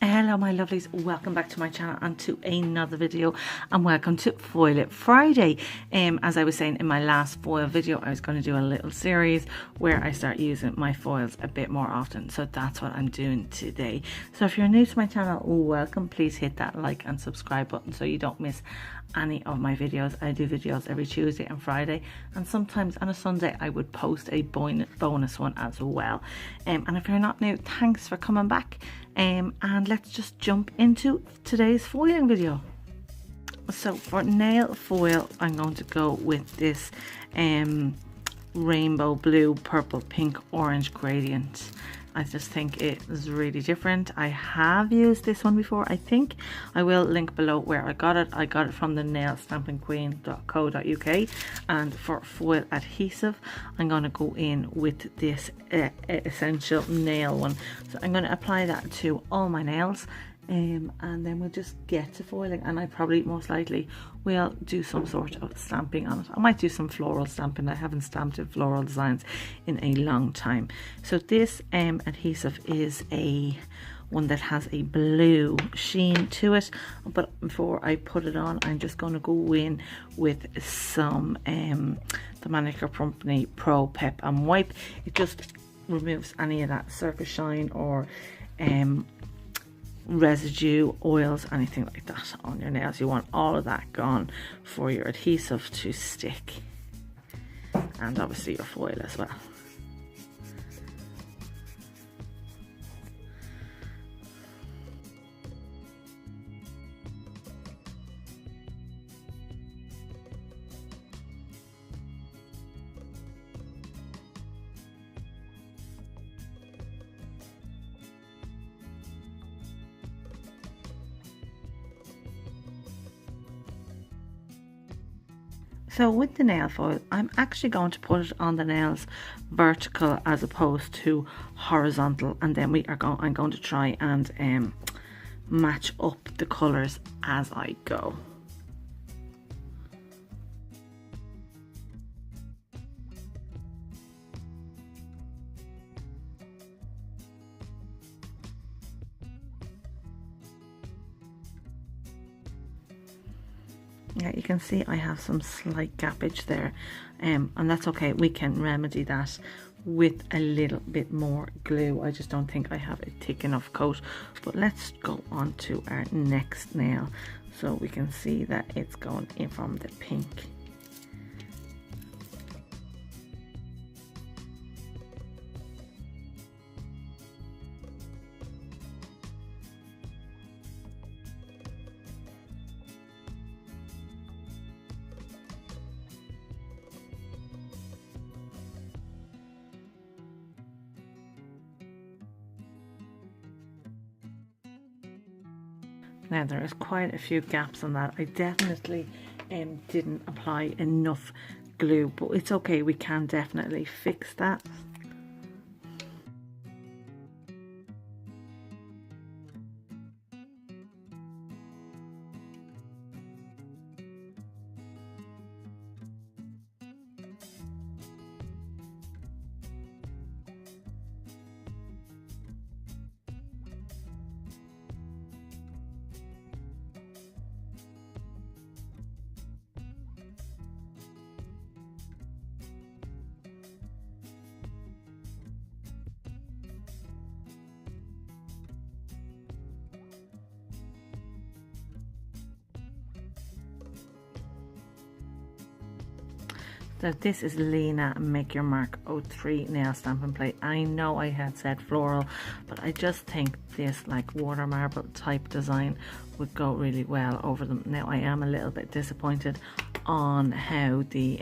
Hello my lovelies, welcome back to my channel and to another video, and welcome to Foil It Friday. As I was saying in my last foil video, I was going to do a little series where I start using my foils a bit more often, so that's what I'm doing today. So if you're new to my channel, welcome. Please hit that like and subscribe button so you don't miss any of my videos. I do videos every Tuesday and Friday, and sometimes on a Sunday I would post a bonus one as well. And if you're not new, thanks for coming back. And let's just jump into today's foiling video. So for nail foil, I'm going to go with this rainbow blue, purple, pink, orange gradient. I just think it is really different. I have used this one before. I think I will link below where I got it. I got it from the nailstampingqueen.co.uk, and for foil adhesive I'm going to go in with this essential nail one. So I'm going to apply that to all my nails, and then we'll just get to foiling, and I probably most likely will do some sort of stamping on it. I might do some floral stamping. I haven't stamped in floral designs in a long time. So this adhesive is a one that has a blue sheen to it, but before I put it on, I'm just going to go in with some the Manicure Company Pro Pep and Wipe. It just removes any of that surface shine or residue, oils, anything like that on your nails. You want all of that gone for your adhesive to stick, and obviously your foil as well. So with the nail foil, I'm actually going to put it on the nails vertical as opposed to horizontal, and then I'm going to try and match up the colours as I go. Yeah, you can see I have some slight gappage there, and that's okay. We can remedy that with a little bit more glue. I just don't think I have a thick enough coat. But let's go on to our next nail so we can see that it's going in from the pink. Now there is quite a few gaps on that. I definitely didn't apply enough glue, but it's okay, we can definitely fix that. So this is Lena Make Your Mark 03 nail stamping plate. I know I had said floral, but I just think this like water marble type design would go really well over them. Now I am a little bit disappointed on how the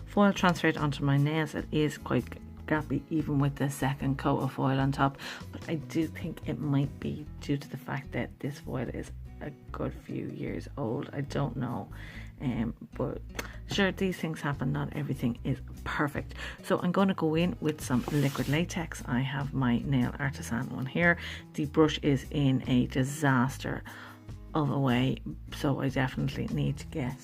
foil transferred onto my nails. It is quite gappy even with the second coat of foil on top, but I do think it might be due to the fact that this foil is a good few years old. I don't know, but sure, these things happen. Not everything is perfect. So I'm going to go in with some liquid latex. I have my Nail Artisan one here. The brush is in a disaster of a way, so I definitely need to get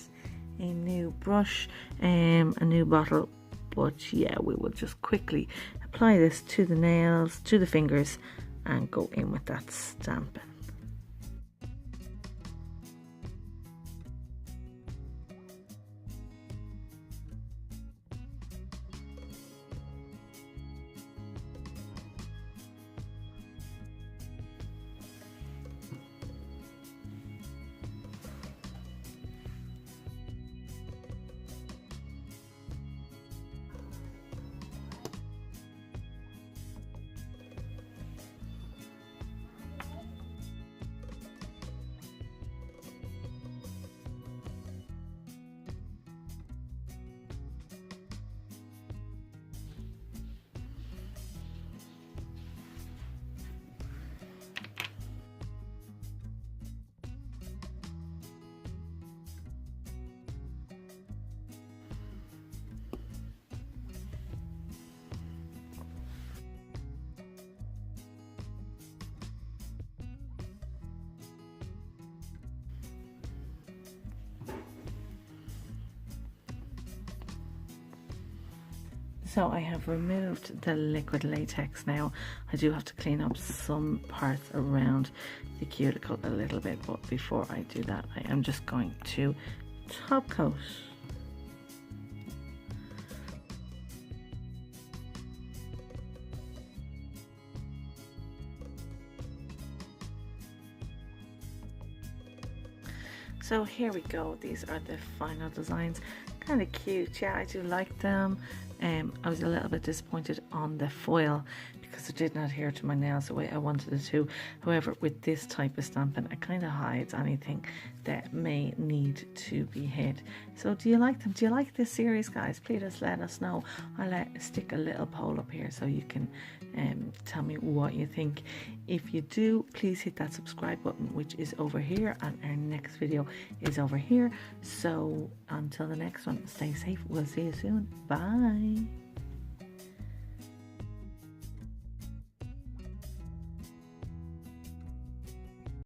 a new brush, a new bottle. But yeah, we will just quickly apply this to the nails, to the fingers, and go in with that stamping. So I have removed the liquid latex now. I do have to clean up some parts around the cuticle a little bit, but before I do that, I am just going to top coat. So here we go, these are the final designs. Kind of cute, yeah, I do like them. I was a little bit disappointed on the foil because it didn't adhere to my nails the way I wanted it to. However, with this type of stamping, it kind of hides anything that may need to be hid. So do you like them? Do you like this series, guys? Please just let us know. I'll stick a little poll up here so you can tell me what you think. If you do, please hit that subscribe button, which is over here, and our next video is over here. So until the next one, stay safe. We'll see you soon. Bye.